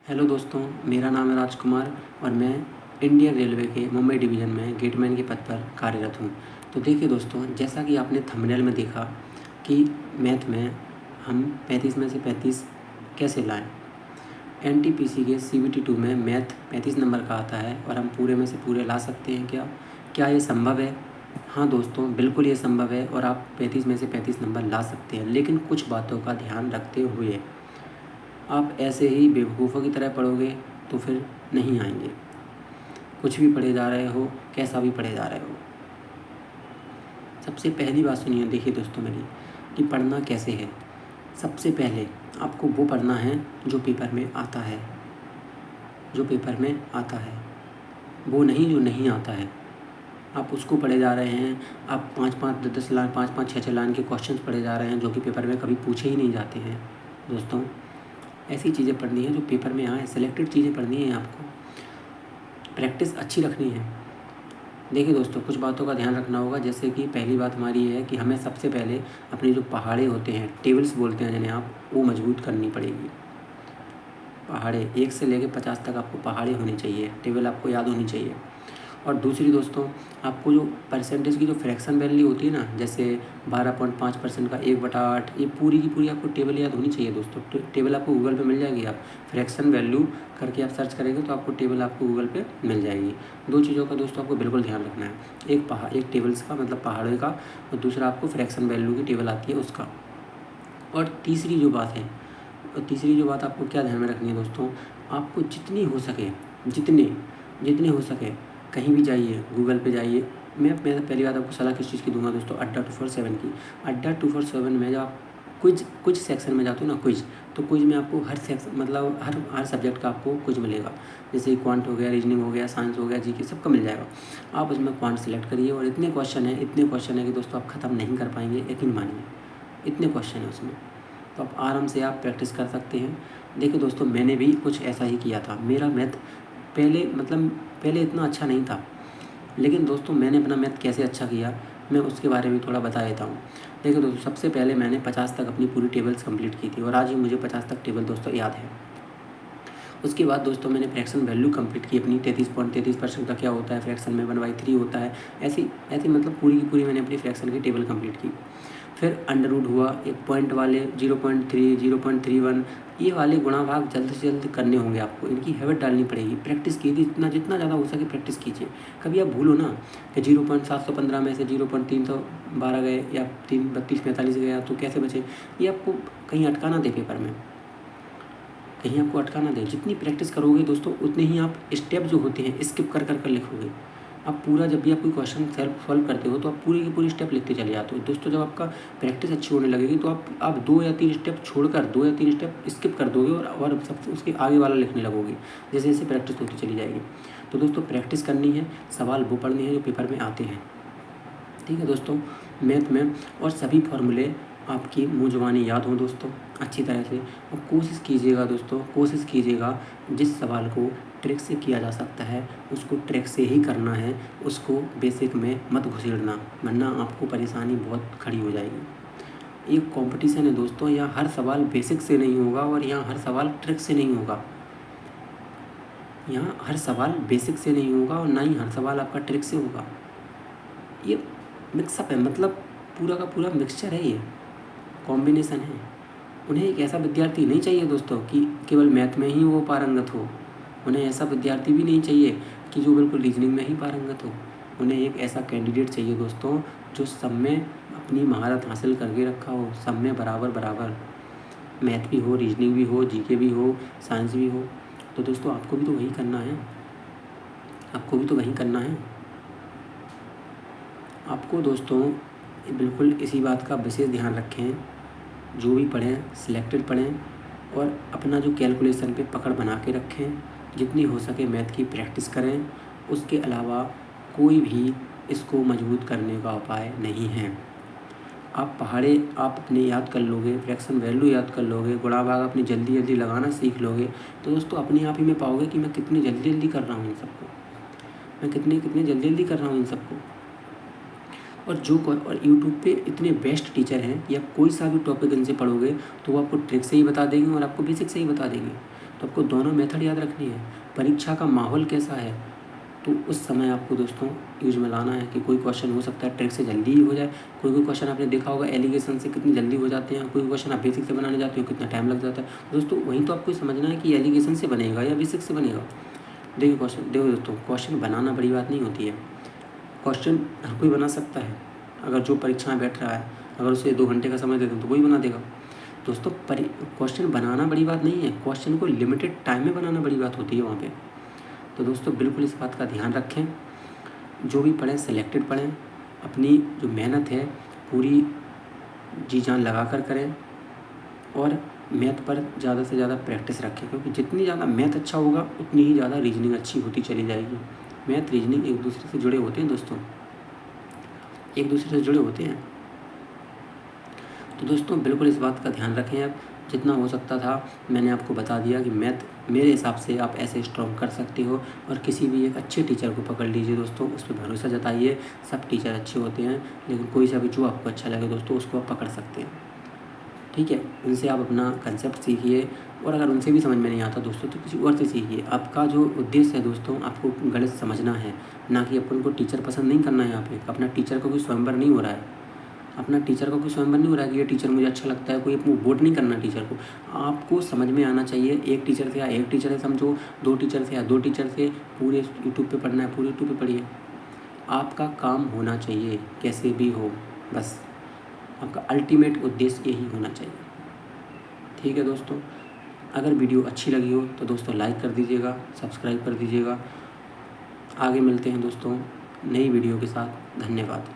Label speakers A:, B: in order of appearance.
A: Hello दोस्तों, मेरा नाम है राजकुमार और मैं इंडियन रेलवे के मुंबई डिवीज़न में गेटमैन के पद पर कार्यरत हूँ। तो देखिए दोस्तों, जैसा कि आपने थंबनेल में देखा कि मैथ में हम 35 में से 35 कैसे लाएं। एनटीपीसी के सीबीटी 2 में मैथ 35 नंबर का आता है और हम पूरे में से पूरे ला सकते हैं क्या? क्या ये संभव है? हाँ दोस्तों, बिल्कुल ये संभव है और आप 35 में से 35 नंबर ला सकते हैं, लेकिन कुछ बातों का ध्यान रखते हुए। आप ऐसे ही बेवकूफ़ों की तरह पढ़ोगे तो फिर नहीं आएंगे। कुछ भी पढ़े जा रहे हो, कैसा भी पढ़े जा रहे हो। सबसे पहली बात सुनिए, देखिए दोस्तों मेरी, कि पढ़ना कैसे है। सबसे पहले आपको वो पढ़ना है जो पेपर में आता है, जो पेपर में आता है, वो नहीं जो नहीं आता है। आप उसको पढ़े जा रहे हैं, आप 5-5, 10-10 लाइन, 5-5, 6-6 लाइन के क्वेश्चंस पढ़े जा रहे हैं जो कि पेपर में कभी पूछे ही नहीं जाते हैं। दोस्तों, ऐसी चीज़ें पढ़नी है जो पेपर में आए, सेलेक्टेड चीज़ें पढ़नी है आपको, प्रैक्टिस अच्छी रखनी है। देखिए दोस्तों, कुछ बातों का ध्यान रखना होगा, जैसे कि पहली बात हमारी ये है कि हमें सबसे पहले अपने जो पहाड़े होते हैं, टेबल्स बोलते हैं जिन्हें आप, वो मजबूत करनी पड़ेगी। पहाड़े 1 से लेकर 50 तक आपको पहाड़े होने चाहिए, टेबल आपको याद होनी चाहिए। और दूसरी दोस्तों, आपको जो परसेंटेज की जो फ्रैक्शन वैल्यू होती है ना, जैसे 12.5% का 1/8, ये पूरी की पूरी आपको टेबल याद होनी चाहिए दोस्तों। टेबल आपको गूगल पे मिल जाएगी, आप फ्रैक्शन वैल्यू करके आप सर्च करेंगे तो आपको टेबल आपको गूगल पे मिल जाएगी। दो चीज़ों का दोस्तों आपको बिल्कुल ध्यान रखना है, एक टेबल्स का मतलब पहाड़ों का, और दूसरा आपको फ्रैक्शन वैल्यू की टेबल आती है उसका। और तीसरी जो बात आपको क्या ध्यान में रखनी है दोस्तों, आपको जितनी हो सके, जितने हो सके, कहीं भी जाइए, गूगल पे जाइए। मैं पहली बात आपको सलाह किस चीज़ की दूंगा दोस्तों, अड्डा 247 की। अड्डा 247 में जब आप कुछ सेक्शन में जाते हो ना, तो क्विज में आपको हर सेक्शन मतलब हर सब्जेक्ट का आपको कुछ मिलेगा। जैसे क्वांट हो गया, रीजनिंग हो गया, साइंस हो गया, जीके, सबका मिल जाएगा। आप उसमें क्वांट सेलेक्ट करिए और इतने क्वेश्चन है कि दोस्तों आप ख़त्म नहीं कर पाएंगे, यकीन मानिए, इतने क्वेश्चन है उसमें। तो आप आराम से आप प्रैक्टिस कर सकते हैं। देखिए दोस्तों, मैंने भी कुछ ऐसा ही किया था। मेरा मैथ पहले इतना अच्छा नहीं था, लेकिन दोस्तों मैंने अपना मैथ कैसे अच्छा किया, मैं उसके बारे में थोड़ा बता देता हूँ। देखिए दोस्तों, सबसे पहले मैंने 50 तक अपनी पूरी टेबल्स कंप्लीट की थी और आज भी मुझे 50 तक टेबल दोस्तों याद है। उसके बाद दोस्तों मैंने फ्रैक्शन वैल्यू कंप्लीट की अपनी, 33.33% का क्या होता है फ्रैक्शन में, 1/3 होता है, ऐसी मतलब पूरी की पूरी मैंने अपनी फ्रैक्शन की टेबल कंप्लीट की। फिर अंडर रूट हुआ, एक पॉइंट वाले 0.3, 0.31, ये वाले गुणा भाग जल्द से जल्द करने होंगे आपको, इनकी हैबिट डालनी पड़ेगी। प्रैक्टिस कीजिए, जितना ज़्यादा हो सके प्रैक्टिस कीजिए। कभी आप भूलो ना कि 0.715 में से 0.312 गए या 3245 गया तो कैसे बचे, ये आपको कहीं अटकाना दे पेपर में, कहीं आपको अटकाना दे। जितनी प्रैक्टिस करोगे दोस्तों, उतने ही आप स्टेप जो होते हैं स्किप कर कर कर लिखोगे। आप पूरा, जब भी आप कोई क्वेश्चन सॉल्व करते हो तो आप पूरी की पूरी स्टेप लिखते चले जाते हो दोस्तों। जब आपका प्रैक्टिस अच्छी होने लगेगी तो आप 2 या 3 स्टेप छोड़कर 2 या 3 स्टेप स्किप कर दोगे और सब उसके आगे वाला लिखने लगोगे, जैसे जैसे प्रैक्टिस होती चली जाएगी। तो दोस्तों प्रैक्टिस करनी है, सवाल वो पढ़ने हैं जो पेपर में आते हैं, ठीक है दोस्तों, मैथ में। और सभी फॉर्मूले आपकी मुँह ज़ुबानी याद हों दोस्तों अच्छी तरह से। और कोशिश कीजिएगा जिस सवाल को ट्रिक से किया जा सकता है उसको ट्रिक से ही करना है, उसको बेसिक में मत घुसेड़ना, वरना आपको परेशानी बहुत खड़ी हो जाएगी। एक कंपटीशन है दोस्तों, यहाँ हर सवाल बेसिक से नहीं होगा और यहाँ हर सवाल ट्रिक से नहीं होगा। यहाँ हर सवाल बेसिक से नहीं होगा और ना ही हर सवाल आपका ट्रिक से होगा। ये मिक्सअप है, मतलब पूरा का पूरा मिक्सचर है, ये कॉम्बिनेशन है। उन्हें एक ऐसा विद्यार्थी नहीं चाहिए दोस्तों कि केवल मैथ में ही वो पारंगत हो, उन्हें ऐसा विद्यार्थी भी नहीं चाहिए कि जो बिल्कुल रीजनिंग में ही पारंगत हो। उन्हें एक ऐसा कैंडिडेट चाहिए दोस्तों जो सब में अपनी महारत हासिल करके रखा हो, सब में बराबर बराबर, मैथ भी हो, रीजनिंग भी हो, जीके भी हो, साइंस भी हो। तो दोस्तों आपको भी तो वही करना है, आपको दोस्तों बिल्कुल इसी बात का विशेष ध्यान रखें, जो भी पढ़ें सिलेक्टेड पढ़ें और अपना जो कैलकुलेशन पे पकड़ बना के रखें। जितनी हो सके मैथ की प्रैक्टिस करें, उसके अलावा कोई भी इसको मजबूत करने का उपाय नहीं है। आप अपने याद कर लोगे, फ्रैक्शन वैल्यू याद कर लोगे, गुणा भाग अपनी जल्दी जल्दी लगाना सीख लोगे, तो दोस्तों अपने आप ही में पाओगे कि मैं कितनी जल्दी जल्दी कर रहा हूँ इन सबको, मैं कितनी जल्दी जल्दी कर रहा हूँ इन सबको। और यूट्यूब पे इतने बेस्ट टीचर हैं कि आप कोई सा भी टॉपिक इनसे पढ़ोगे तो वो आपको ट्रिक से ही बता देंगे और आपको बेसिक से ही बता देंगे। तो तो आपको दोनों मेथड याद रखनी है। परीक्षा का माहौल कैसा है, तो उस समय आपको दोस्तों यूज में लाना है कि कोई क्वेश्चन हो सकता है ट्रिक से जल्दी ही हो जाए, कोई क्वेश्चन आपने देखा होगा एलिगेशन से कितनी जल्दी हो जाते हैं, कोई क्वेश्चन आप बेसिक से बनाने जाते हो कितना टाइम लग जाता है। दोस्तों वहीं तो आपको समझना है कि एलिगेशन से बनेगा या बेसिक से बनेगा। देखिए दोस्तों, क्वेश्चन बनाना बड़ी बात नहीं होती है। क्वेश्चन हर कोई बना सकता है। अगर जो परीक्षा में बैठ रहा है, अगर उसे 2 घंटे का समय दे दें तो वही बना देगा। दोस्तों क्वेश्चन बनाना बड़ी बात नहीं है, क्वेश्चन को लिमिटेड टाइम में बनाना बड़ी बात होती है वहाँ पे। तो दोस्तों बिल्कुल इस बात का ध्यान रखें, जो भी पढ़ें सिलेक्टेड पढ़ें, अपनी जो मेहनत है पूरी जी जान लगा कर करें, और मैथ पर ज़्यादा से ज़्यादा प्रैक्टिस रखें, क्योंकि जितनी ज़्यादा मैथ अच्छा होगा उतनी ही ज़्यादा रीजनिंग अच्छी होती चली जाएगी। मैथ रीजनिंग एक दूसरे से जुड़े होते हैं दोस्तों, एक दूसरे से जुड़े होते हैं। तो दोस्तों बिल्कुल इस बात का ध्यान रखें। आप जितना हो सकता था मैंने आपको बता दिया कि मैथ मेरे हिसाब से आप ऐसे स्ट्रॉन्ग कर सकते हो, और किसी भी एक अच्छे टीचर को पकड़ लीजिए दोस्तों, उस पर भरोसा जताइए। सब टीचर अच्छे होते हैं, लेकिन कोई सा भी जो आपको अच्छा लगे दोस्तों उसको आप पकड़ सकते हैं, ठीक है। उनसे आप अपना कंसेप्ट सीखिए, और अगर उनसे भी समझ में नहीं आता दोस्तों तो किसी और से सीखिए। आपका जो उद्देश्य है दोस्तों, आपको गणित समझना है, ना कि अपन को टीचर पसंद नहीं करना है। यहाँ पे अपना टीचर का कोई स्वयंवर नहीं हो रहा है, अपना टीचर का कोई स्वयंवर नहीं हो रहा है कि ये टीचर मुझे अच्छा लगता है, कोई अपनी वोट नहीं करना टीचर को। आपको समझ में आना चाहिए, एक टीचर से या एक टीचर से समझो, 2 टीचर से या 2 टीचर से, पूरे यूट्यूब पे पढ़ना है पूरे यूट्यूब पे पढ़िए। आपका काम होना चाहिए कैसे भी हो, बस आपका अल्टीमेट उद्देश्य यही होना चाहिए, ठीक है दोस्तों। अगर वीडियो अच्छी लगी हो तो दोस्तों लाइक कर दीजिएगा, सब्सक्राइब कर दीजिएगा। आगे मिलते हैं दोस्तों नई वीडियो के साथ। धन्यवाद।